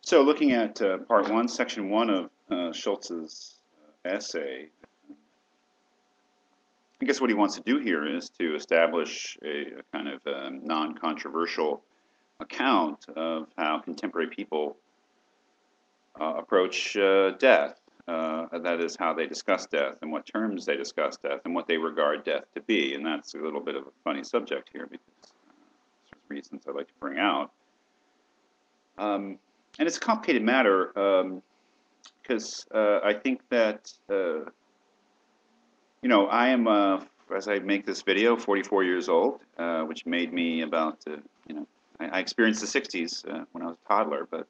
So looking at part one, section one of Schulz's essay, I guess what he wants to do here is to establish a kind of non-controversial account of how contemporary people approach death. That is, how they discuss death and what terms they discuss death and what they regard death to be. And that's a little bit of a funny subject here because there's reasons I'd like to bring out. And it's a complicated matter because I think that, I am, as I make this video, 44 years old, which made me about, I experienced the 60s when I was a toddler, but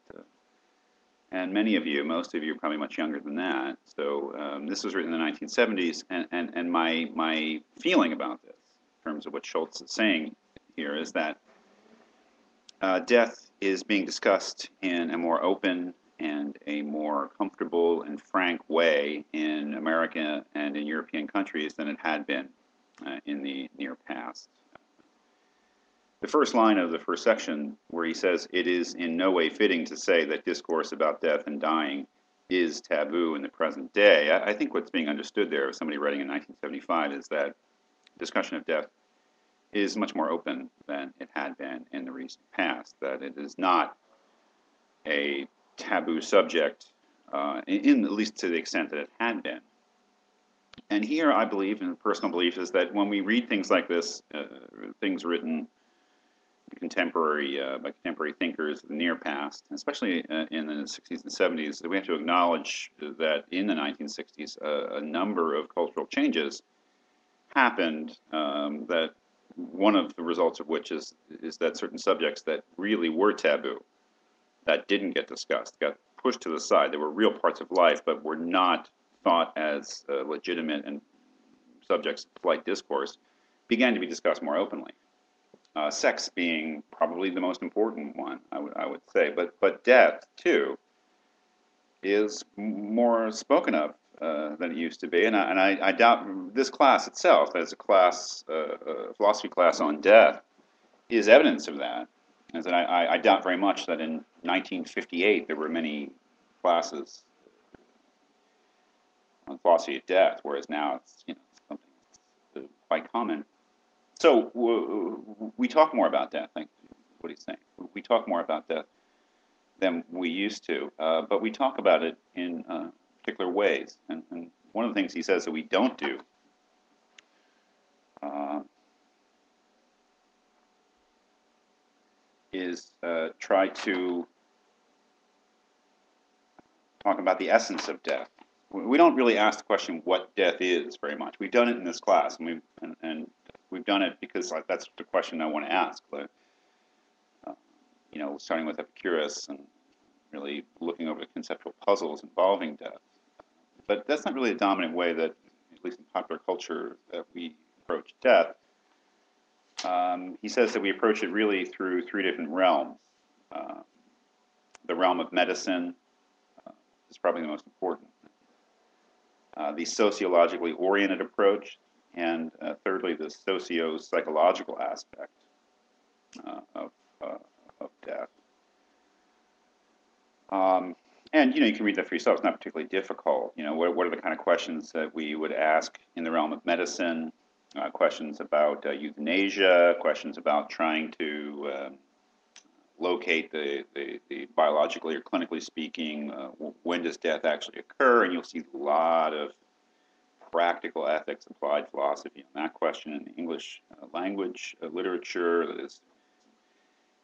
and many of you, most of you, are probably much younger than that. So this was written in the 1970s, and my feeling about this, in terms of what Schulz is saying here, is that death is being discussed in a more open and a more comfortable and frank way in America and in European countries than it had been in the near past. The first line of the first section, where he says, "It is in no way fitting to say that discourse about death and dying is taboo in the present day." I think what's being understood there, somebody writing in 1975, is that discussion of death is much more open than it had been in the recent past, that it is not a taboo subject, in at least to the extent that it had been. And here I believe, and personal belief, is that when we read things like this, things written contemporary by contemporary thinkers of the near past, especially in the 60s and 70s, that we have to acknowledge that in the 1960s a number of cultural changes happened, that one of the results of which is that certain subjects that really were taboo, that didn't get discussed, got pushed to the side. They were real parts of life, but were not thought as legitimate and subjects of polite discourse, began to be discussed more openly. Sex being probably the most important one, I would say, but death too is more spoken of than it used to be, and I doubt this class itself, as a class, a philosophy class on death, is evidence of that. As in, I doubt very much that in 1958 there were many classes on philosophy of death, whereas now it's something that's quite common. So we talk more about death. I think what he's saying. We talk more about death than we used to, but we talk about it in particular ways. And one of the things he says that we don't do is try to talk about the essence of death. We don't really ask the question what death is very much. We've done it in this class, and we've done it because that's the question I want to ask. But, starting with Epicurus and really looking over the conceptual puzzles involving death. But that's not really the dominant way that, at least in popular culture, that we approach death. He says that we approach it really through three different realms. The realm of medicine is probably the most important. The sociologically oriented approach, and thirdly, the socio-psychological aspect of death. And you can read that for yourself. It's not particularly difficult. What are the kind of questions that we would ask in the realm of medicine? Questions about euthanasia, questions about trying to locate the biologically or clinically speaking, when does death actually occur? And you'll see a lot of practical ethics, applied philosophy on that question in the English language literature. That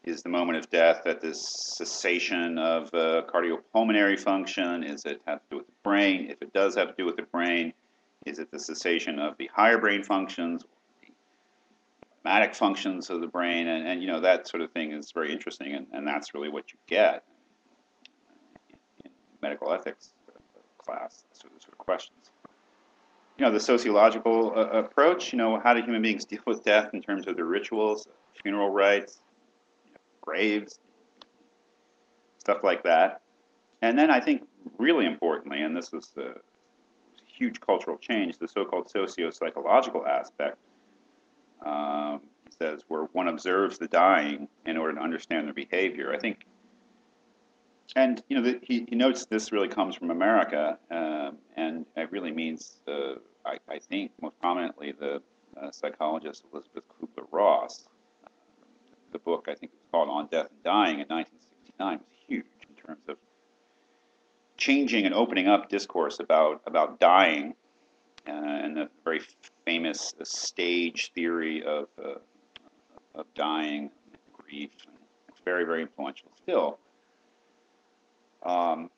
is the moment of death at this cessation of cardiopulmonary function? Is it have to do with the brain? If it does have to do with the brain, is it the cessation of the higher brain functions, the automatic functions of the brain? And that sort of thing is very interesting, and that's really what you get in medical ethics class, sort of questions. The sociological approach, how do human beings deal with death in terms of their rituals, funeral rites, graves, stuff like that. And then I think really importantly, and this was a huge cultural change, the so-called socio-psychological aspect, says where one observes the dying in order to understand their behavior. I think And he notes this really comes from America, and it really means, I think, most prominently the psychologist Elizabeth Kubler-Ross. The book, I think it was called On Death and Dying in 1969, was huge in terms of changing and opening up discourse about dying, and the very famous stage theory of dying, grief. It's very, very influential still. Um,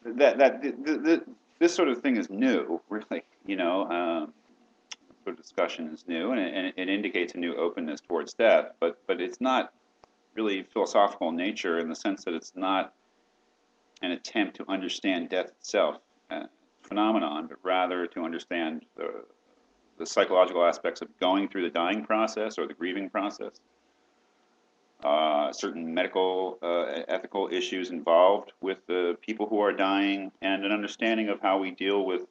this sort of thing is new, really. Sort of discussion is new, and it indicates a new openness towards death. But it's not really philosophical in nature in the sense that it's not an attempt to understand death itself, phenomenon, but rather to understand the psychological aspects of going through the dying process or the grieving process. Certain medical, ethical issues involved with the people who are dying, and an understanding of how we deal with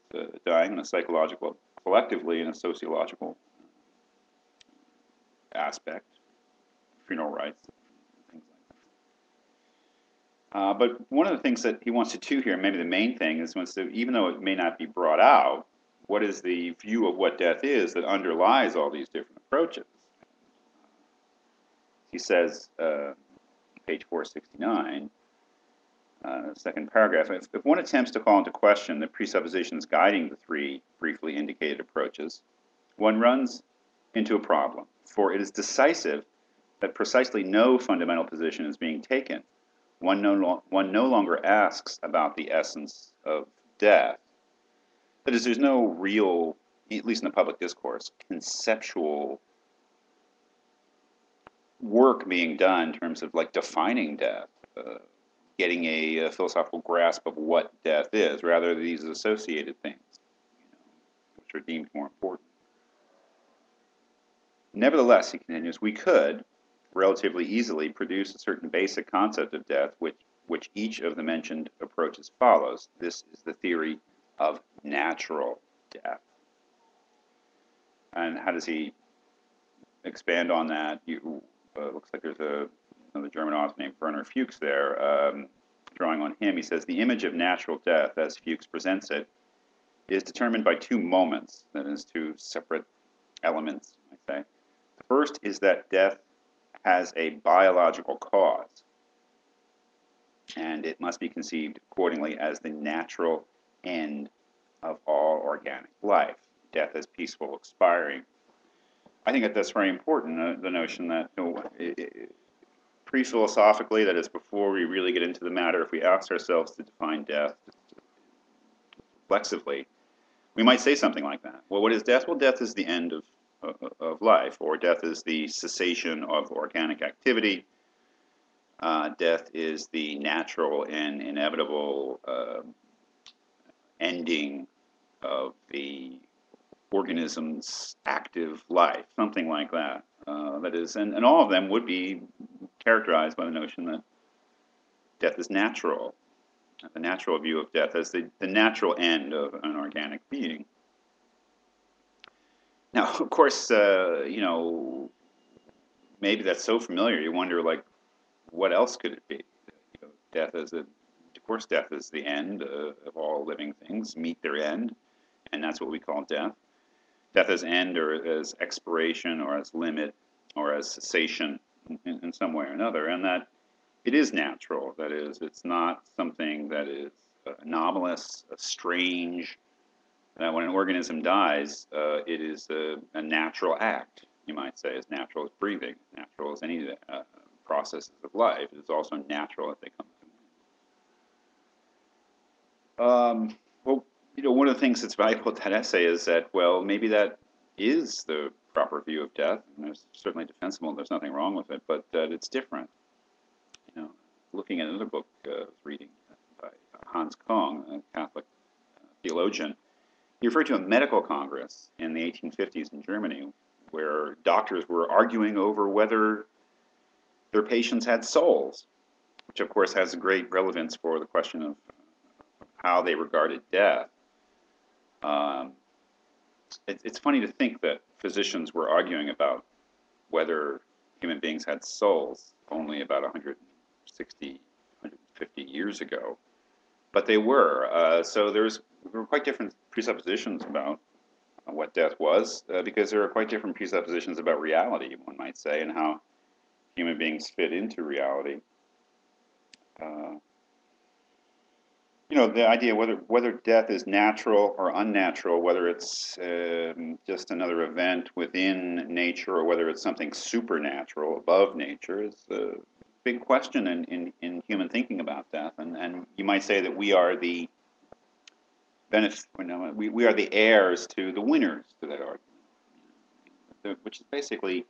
dying in a psychological, collectively in a sociological aspect, funeral rites, things like that. But one of the things that he wants to do here, maybe the main thing, is wants to, even though it may not be brought out, what is the view of what death is that underlies all these different approaches? He says, page 469, second paragraph, if one attempts to call into question the presuppositions guiding the three briefly indicated approaches, one runs into a problem, for it is decisive that precisely no fundamental position is being taken. One no longer asks about the essence of death. That is, there's no real, at least in the public discourse, conceptual work being done in terms of like defining death, getting a philosophical grasp of what death is, rather these associated things, which are deemed more important. Nevertheless, he continues, we could relatively easily produce a certain basic concept of death, which each of the mentioned approaches follows. This is the theory of natural death. And how does he expand on that? Looks like there's another German author named Werner Fuchs there, drawing on him. He says, the image of natural death, as Fuchs presents it, is determined by two moments, that is, two separate elements, I say. The first is that death has a biological cause, and it must be conceived accordingly as the natural end of all organic life. Death as peaceful expiring. I think that that's very important, the notion that pre-philosophically, that is before we really get into the matter, if we ask ourselves to define death reflexively, we might say something like that. Well, what is death? Well, death is the end of life, or death is the cessation of organic activity. Death is the natural and inevitable ending of the organism's active life, something like that. That is, and all of them would be characterized by the notion that death is natural. The natural view of death as the natural end of an organic being. Now, of course, maybe that's so familiar, you wonder, like, what else could it be? Death as of course, death is the end of all living things, meet their end, and that's what we call death. Death as end, or as expiration, or as limit, or as cessation in some way or another, and that it is natural. That is, it's not something that is anomalous, strange. When an organism dies, it is a natural act, you might say, as natural as breathing, natural as any processes of life. It is also natural that they come to an end. Well, one of the things that's valuable with that essay is that, well, maybe that is the proper view of death, and there's certainly defensible, there's nothing wrong with it, but that it's different. Looking at another book I was reading by Hans Kung, a Catholic theologian, he referred to a medical congress in the 1850s in Germany where doctors were arguing over whether their patients had souls, which of course has a great relevance for the question of how they regarded death. It's funny to think that physicians were arguing about whether human beings had souls only about 100 60, 150 years ago. But they were. So there were quite different presuppositions about what death was, because there are quite different presuppositions about reality, one might say, and how human beings fit into reality. Uh, the idea whether death is natural or unnatural, whether it's just another event within nature or whether it's something supernatural above nature, is a big question in human thinking about death. And you might say that we are the we are the heirs to the winners to that argument, which is basically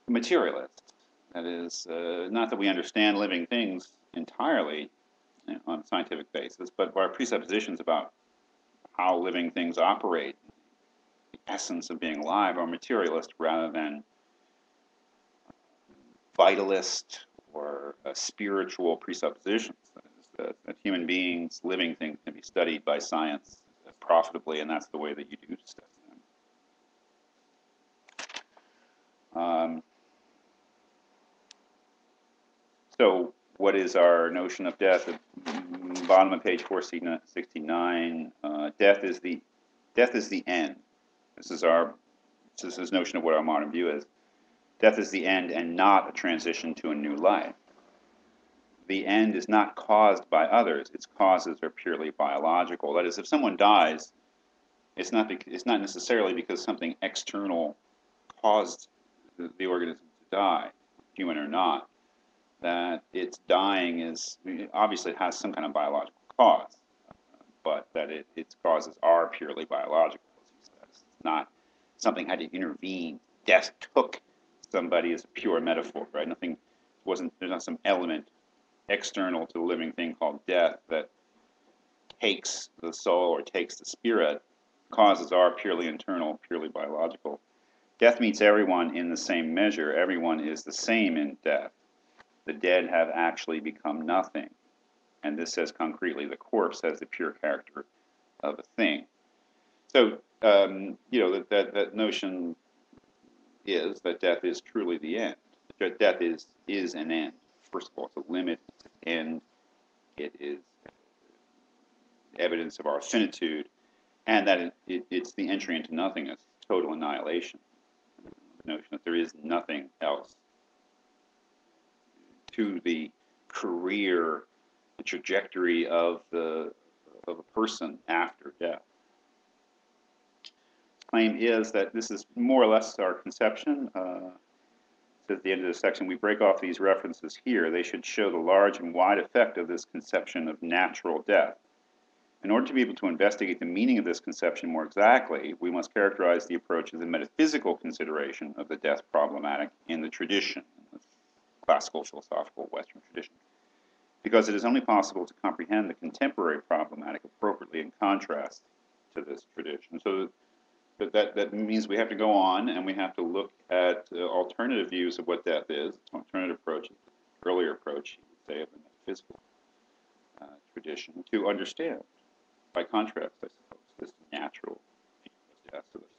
materialist. That is, not that we understand living things entirely on a scientific basis, but our presuppositions about how living things operate, the essence of being alive, are materialist rather than vitalist or spiritual presuppositions. That human beings, living things, can be studied by science profitably, and that's the way that you do study them. So what is our notion of death? At the bottom of page 469, death is the end. This is his notion of what our modern view is. Death is the end and not a transition to a new life. The end is not caused by others. Its causes are purely biological. That is, if someone dies, it's not necessarily because something external caused the organism to die, human or not. That its dying is, obviously it has some kind of biological cause, but that its causes are purely biological, as he says. It's not something had to intervene. Death took somebody as a pure metaphor, right? There's not some element external to the living thing called death that takes the soul or takes the spirit. Causes are purely internal, purely biological. Death meets everyone in the same measure. Everyone is the same in death. The dead have actually become nothing. And this says concretely, the corpse has the pure character of a thing. So, that notion is that death is truly the end. That death is an end. First of all, it's a limit, it's an end. It is evidence of our finitude, and that it's the entry into nothingness, total annihilation. The notion that there is nothing else to the career, the trajectory of a person after death. Claim is that this is more or less our conception. At the end of the section, we break off these references here. They should show the large and wide effect of this conception of natural death. In order to be able to investigate the meaning of this conception more exactly, we must characterize the approach as a metaphysical consideration of the death problematic in the tradition, the classical philosophical Western tradition, because it is only possible to comprehend the contemporary problematic appropriately in contrast to this tradition. So that means we have to go on and we have to look at alternative views of what death is, alternative approaches, earlier approach, you would say, of the metaphysical tradition, to understand, by contrast, I suppose, this natural view of death. So